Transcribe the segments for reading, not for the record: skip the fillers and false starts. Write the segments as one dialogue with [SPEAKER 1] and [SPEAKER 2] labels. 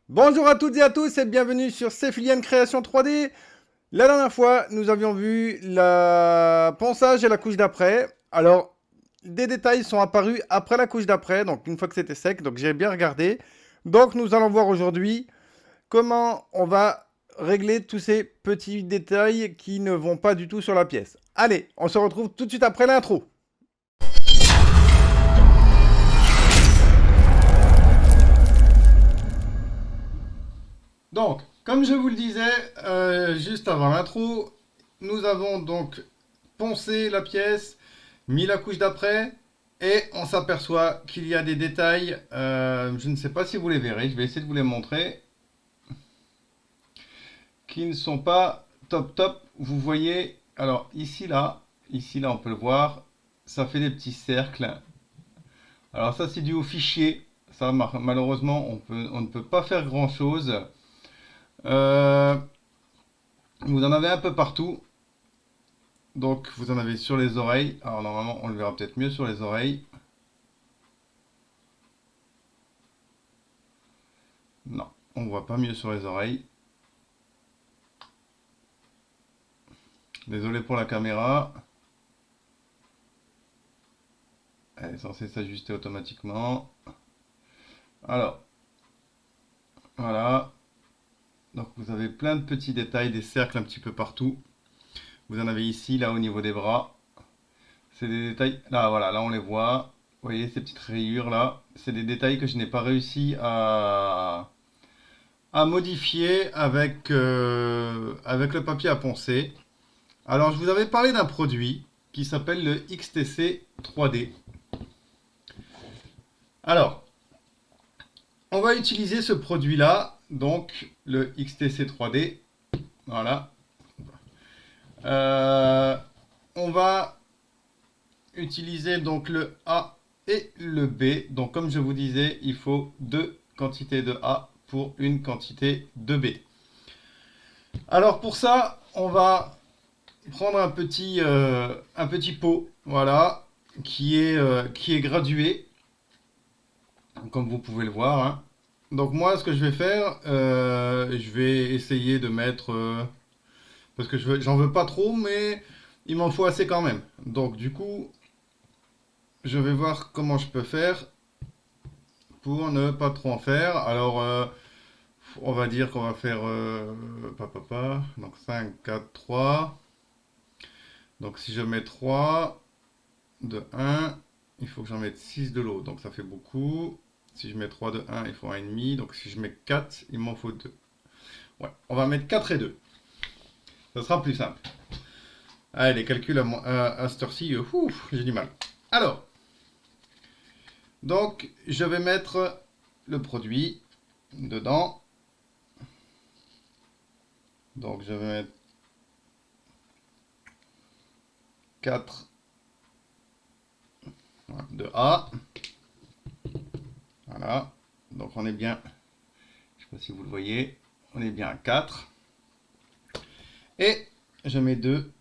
[SPEAKER 1] Bonjour à toutes et à tous et bienvenue sur Cephilian Création 3D. La dernière fois, nous avions vu le ponçage et la couche d'après. Alors, des détails sont apparus après la couche d'après, donc une fois que c'était sec, donc j'ai bien regardé. Donc nous allons voir aujourd'hui comment on va régler tous ces petits détails qui ne vont pas du tout sur la pièce. Allez, on se retrouve tout de suite après l'intro. Donc, comme je vous le disais juste avant l'intro, nous avons donc poncé la pièce, mis la couche d'après, et on s'aperçoit qu'il y a des détails, je ne sais pas si vous les verrez, je vais essayer de vous les montrer, qui ne sont pas top top. Vous voyez, alors ici là on peut le voir, ça fait des petits cercles. Alors ça c'est dû au fichier, ça malheureusement on ne peut pas faire grand chose. Euh, Vous en avez un peu partout. Donc vous en avez sur les oreilles. Alors normalement on le verra peut-être mieux sur les oreilles. Non, on voit pas mieux sur les oreilles. Désolé pour la caméra. Elle est censée s'ajuster automatiquement. Alors, voilà. Donc vous avez plein de petits détails, des cercles un petit peu partout. Vous en avez ici, là au niveau des bras. C'est des détails. Là, voilà, là on les voit. Vous voyez ces petites rayures là. C'est des détails que je n'ai pas réussi à modifier avec le papier à poncer. Alors, je vous avais parlé d'un produit qui s'appelle le XTC 3D. Alors, on va utiliser ce produit-là, donc le XTC 3D. Voilà. Euh, on va utiliser donc le A et le B. Donc, comme je vous disais, il faut deux quantités de A pour une quantité de B. Alors, pour ça, on va prendre un petit pot, voilà, qui est gradué, comme vous pouvez le voir, hein. Donc moi, ce que je vais faire, je vais essayer de mettre, parce que j'en veux pas trop, mais il m'en faut assez quand même. Donc du coup, je vais voir comment je peux faire pour ne pas trop en faire. Alors, on va dire qu'on va faire, donc 5, 4, 3. Donc si je mets 3 de un, il faut que j'en mette 6 de l'autre, donc ça fait beaucoup. Si je mets 3 de un, il faut 1,5. Donc si je mets 4, il m'en faut 2. Ouais, on va mettre 4 et 2. Ça sera plus simple. Ah, les calculs à cette heure-ci, j'ai du mal. Alors, donc je vais mettre le produit dedans. Donc je vais mettre 4 de A. Voilà. Donc on est bien, je ne sais pas si vous le voyez, on est bien à 4. Et je mets 2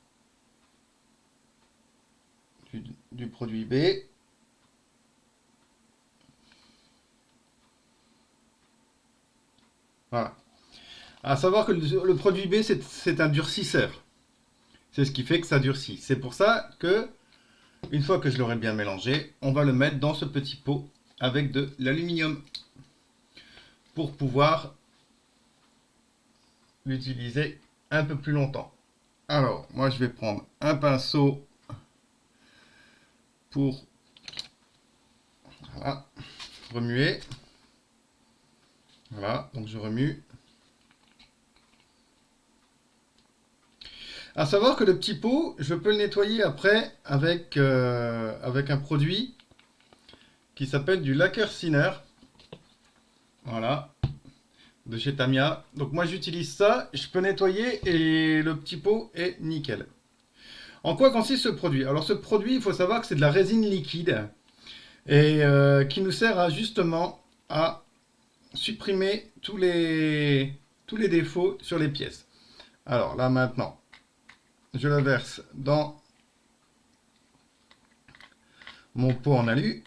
[SPEAKER 1] du produit B. Voilà. À savoir que le produit B, c'est un durcisseur. C'est ce qui fait que ça durcit. C'est pour ça que, une fois que je l'aurai bien mélangé, on va le mettre dans ce petit pot avec de l'aluminium pour pouvoir l'utiliser un peu plus longtemps. Alors, moi je vais prendre un pinceau pour voilà, remuer. Voilà, donc je remue. À savoir que le petit pot, je peux le nettoyer après avec un produit qui s'appelle du lacquer thinner. Voilà, de chez Tamiya. Donc moi j'utilise ça, je peux nettoyer et le petit pot est nickel. En quoi consiste ce produit? Alors ce produit, il faut savoir que c'est de la résine liquide et qui nous sert justement à supprimer tous les défauts sur les pièces. Alors là maintenant, je le verse dans mon pot en alu.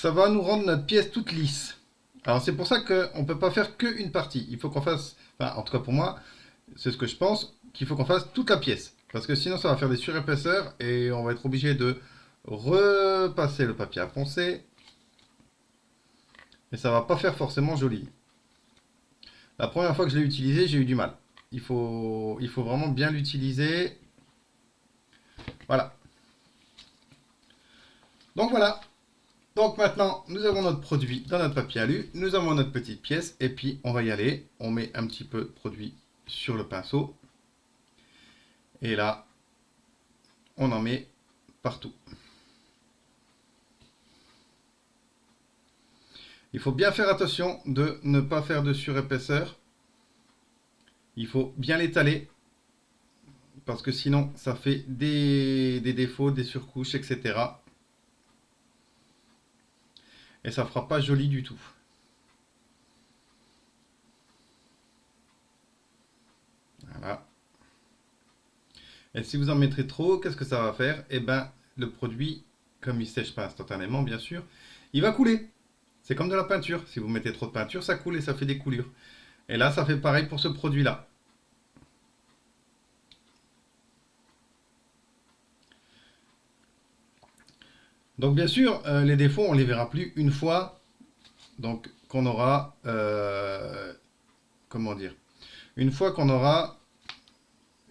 [SPEAKER 1] ça va nous rendre notre pièce toute lisse. Alors c'est pour ça qu'on ne peut pas faire qu'une partie. Il faut qu'on fasse, enfin en tout cas pour moi, c'est ce que je pense, qu'il faut qu'on fasse toute la pièce. Parce que sinon ça va faire des surépaisseurs et on va être obligé de repasser le papier à poncer. Et ça va pas faire forcément joli. La première fois que je l'ai utilisé, j'ai eu du mal. Il faut vraiment bien l'utiliser. Voilà. Donc voilà. Donc maintenant, nous avons notre produit dans notre papier alu. Nous avons notre petite pièce. Et puis, on va y aller. On met un petit peu de produit sur le pinceau. Et là, on en met partout. Il faut bien faire attention de ne pas faire de surépaisseur. Il faut bien l'étaler. Parce que sinon, ça fait des défauts, des surcouches, etc. Et ça fera pas joli du tout. Voilà. Et si vous en mettrez trop, qu'est-ce que ça va faire? Eh ben, le produit, comme il ne sèche pas instantanément, bien sûr, il va couler. C'est comme de la peinture. Si vous mettez trop de peinture, ça coule et ça fait des coulures. Et là, ça fait pareil pour ce produit-là. Donc bien sûr, les défauts, on les verra plus une fois donc qu'on aura, comment dire, une fois qu'on aura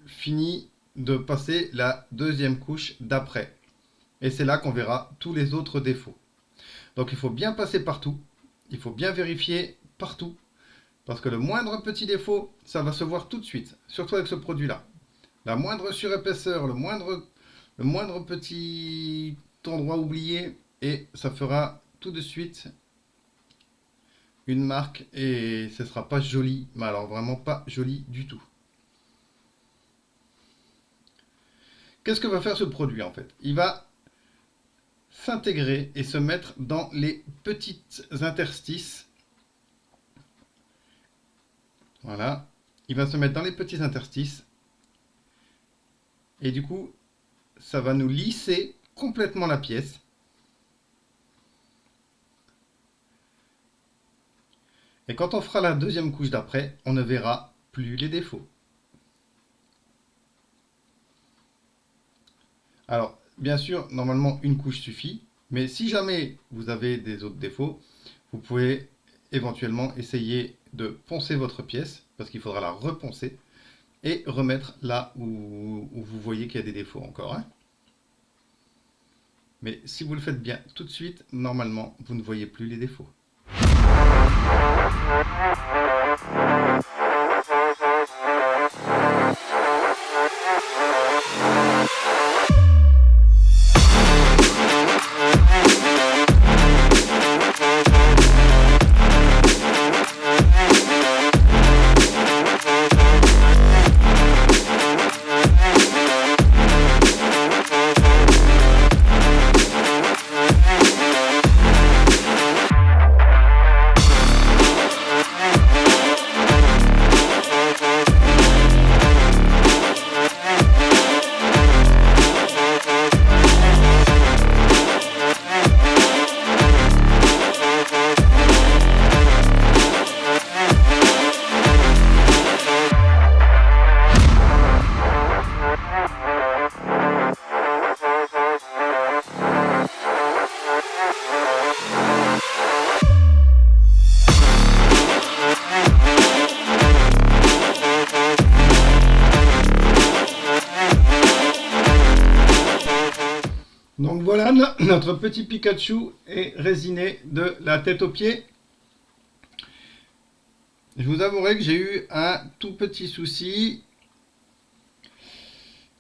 [SPEAKER 1] fini de passer la deuxième couche d'après. Et c'est là qu'on verra tous les autres défauts. Donc il faut bien passer partout, il faut bien vérifier partout, parce que le moindre petit défaut, ça va se voir tout de suite, surtout avec ce produit-là. La moindre surépaisseur, le moindre petit endroit oublié, et ça fera tout de suite une marque, et ce ne sera pas joli, mais alors vraiment pas joli du tout. Qu'est-ce que va faire ce produit en fait? Il va s'intégrer et se mettre dans les petites interstices. Voilà. Il va se mettre dans les petits interstices. Et du coup, ça va nous lisser complètement la pièce. Et quand on fera la deuxième couche d'après, on ne verra plus les défauts. Alors, bien sûr, normalement, une couche suffit. Mais si jamais vous avez des autres défauts, vous pouvez éventuellement essayer de poncer votre pièce, parce qu'il faudra la reponcer, et remettre là où vous voyez qu'il y a des défauts encore. Hein. Mais si vous le faites bien tout de suite, normalement, vous ne voyez plus les défauts. Donc voilà, notre petit Pikachu est résiné de la tête aux pieds. Je vous avouerai que j'ai eu un tout petit souci.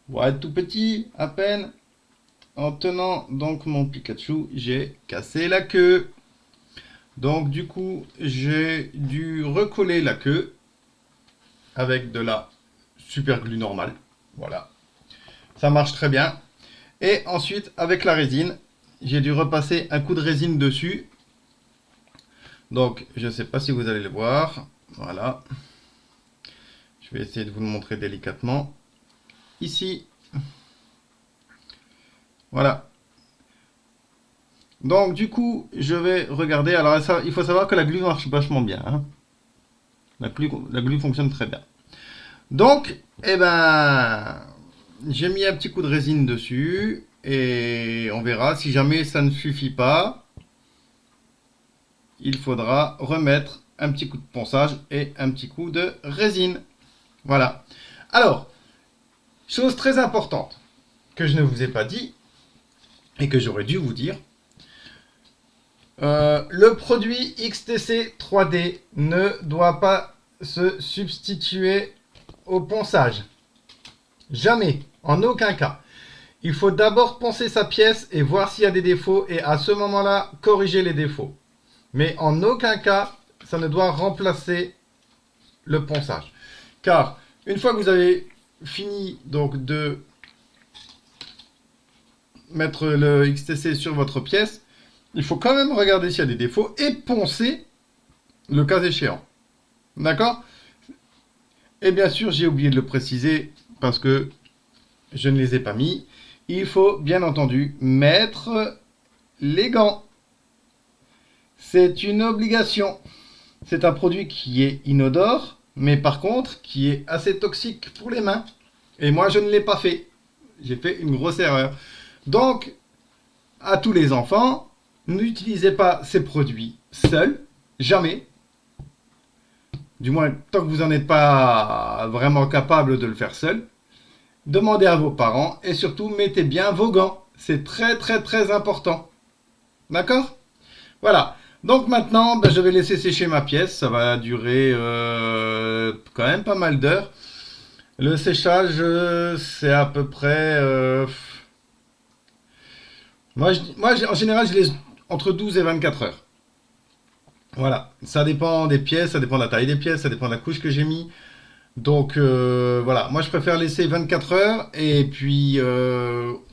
[SPEAKER 1] Ouais, tout petit, à peine. En tenant donc mon Pikachu, j'ai cassé la queue. Donc du coup, j'ai dû recoller la queue avec de la super glue normale. Voilà. Ça marche très bien. Et ensuite, avec la résine, j'ai dû repasser un coup de résine dessus. Donc, je ne sais pas si vous allez le voir. Voilà. Je vais essayer de vous le montrer délicatement. Ici. Voilà. Donc du coup, je vais regarder. Alors ça, il faut savoir que la glu marche vachement bien, hein. La glu fonctionne très bien. Donc, eh ben, j'ai mis un petit coup de résine dessus et on verra. Si jamais ça ne suffit pas, il faudra remettre un petit coup de ponçage et un petit coup de résine. Voilà. Alors, chose très importante que je ne vous ai pas dit et que j'aurais dû vous dire. Le produit XTC 3D ne doit pas se substituer au ponçage. Jamais, en aucun cas. Il faut d'abord poncer sa pièce et voir s'il y a des défauts et à ce moment-là, corriger les défauts. Mais en aucun cas, ça ne doit remplacer le ponçage. Car une fois que vous avez fini donc de mettre le XTC sur votre pièce, il faut quand même regarder s'il y a des défauts et poncer le cas échéant. D'accord? Et bien sûr, j'ai oublié de le préciser parce que je ne les ai pas mis. Il faut bien entendu mettre les gants. C'est une obligation. C'est un produit qui est inodore, mais par contre qui est assez toxique pour les mains. Et moi, je ne l'ai pas fait. J'ai fait une grosse erreur. Donc, à tous les enfants, n'utilisez pas ces produits seuls, jamais. Du moins, tant que vous n'en êtes pas vraiment capable de le faire seul. Demandez à vos parents et surtout, mettez bien vos gants. C'est très très très important. D'accord? Voilà. Donc maintenant, ben, je vais laisser sécher ma pièce. Ça va durer quand même pas mal d'heures. Le séchage, c'est à peu près... en général, je laisse entre 12 et 24 heures. Voilà. Ça dépend des pièces, ça dépend de la taille des pièces, ça dépend de la couche que j'ai mis. Donc voilà, moi je préfère laisser 24 heures et puis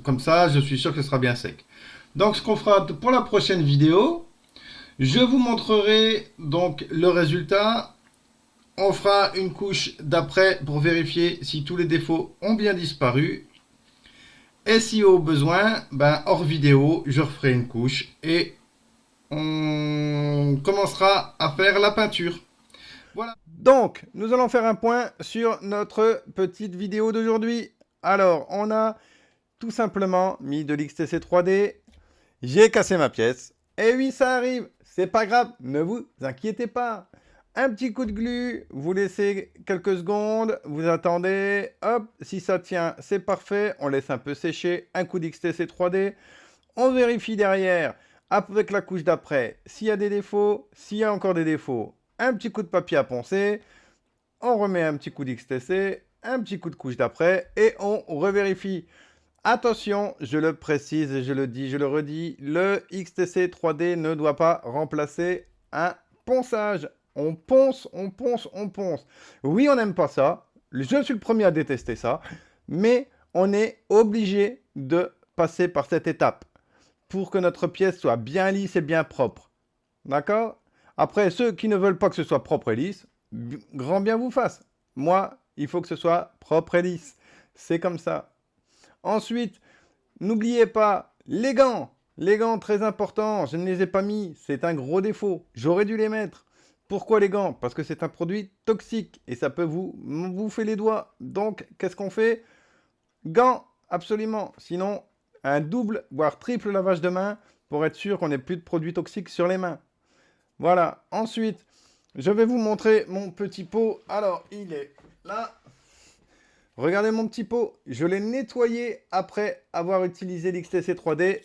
[SPEAKER 1] comme ça, je suis sûr que ce sera bien sec. Donc ce qu'on fera pour la prochaine vidéo, je vous montrerai donc le résultat. On fera une couche d'après pour vérifier si tous les défauts ont bien disparu. Et si au besoin, ben, hors vidéo, je referai une couche et on commencera à faire la peinture. Voilà. Donc, nous allons faire un point sur notre petite vidéo d'aujourd'hui. Alors, on a tout simplement mis de l'XTC 3D. J'ai cassé ma pièce. Et oui, ça arrive. C'est pas grave. Ne vous inquiétez pas. Un petit coup de glu. Vous laissez quelques secondes. Vous attendez. Hop. Si ça tient, c'est parfait. On laisse un peu sécher. Un coup d'XTC 3D. On vérifie derrière avec la couche d'après s'il y a des défauts. S'il y a encore des défauts, un petit coup de papier à poncer. On remet un petit coup d'XTC. Un petit coup de couche d'après. Et on revérifie. Attention, je le précise et je le dis, je le redis, le XTC 3D ne doit pas remplacer un ponçage. On ponce, on ponce, on ponce. Oui, on n'aime pas ça. Je suis le premier à détester ça. Mais on est obligé de passer par cette étape pour que notre pièce soit bien lisse et bien propre. D'accord? Après, ceux qui ne veulent pas que ce soit propre et lisse, grand bien vous fasse. Moi, il faut que ce soit propre et lisse. C'est comme ça. Ensuite, n'oubliez pas les gants. Les gants, très importants. Je ne les ai pas mis. C'est un gros défaut. J'aurais dû les mettre. Pourquoi les gants? Parce que c'est un produit toxique et ça peut vous bouffer les doigts. Donc, qu'est-ce qu'on fait? Gants, absolument. Sinon, un double, voire triple lavage de main pour être sûr qu'on n'ait plus de produits toxiques sur les mains. Voilà. Ensuite, je vais vous montrer mon petit pot. Alors, il est là. Regardez mon petit pot, je l'ai nettoyé après avoir utilisé l'XTC 3D.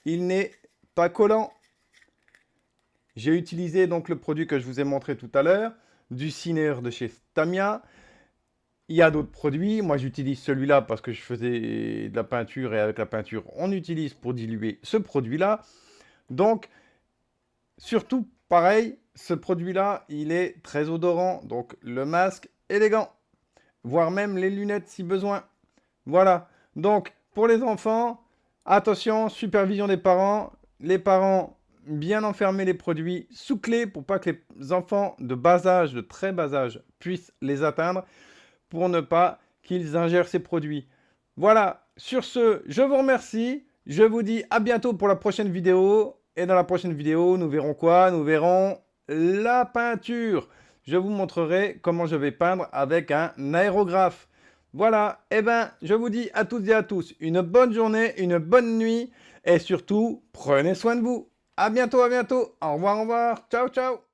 [SPEAKER 1] Il n'est pas collant. J'ai utilisé donc le produit que je vous ai montré tout à l'heure, du Ciner de chez Tamiya. Il y a d'autres produits. Moi, j'utilise celui-là parce que je faisais de la peinture et avec la peinture, on utilise pour diluer ce produit-là. Donc, surtout, pareil, ce produit-là, il est très odorant. Donc, le masque et les gants. Voire même les lunettes si besoin. Voilà. Donc, pour les enfants, attention, supervision des parents. Les parents, bien enfermer les produits sous clé pour pas que les enfants de bas âge, de très bas âge, puissent les atteindre, pour ne pas qu'ils ingèrent ces produits. Voilà. Sur ce, je vous remercie. Je vous dis à bientôt pour la prochaine vidéo. Et dans la prochaine vidéo, nous verrons quoi? Nous verrons la peinture. Je vous montrerai comment je vais peindre avec un aérographe. Voilà, eh ben, je vous dis à toutes et à tous une bonne journée, une bonne nuit et surtout, prenez soin de vous. À bientôt, au revoir, ciao, ciao.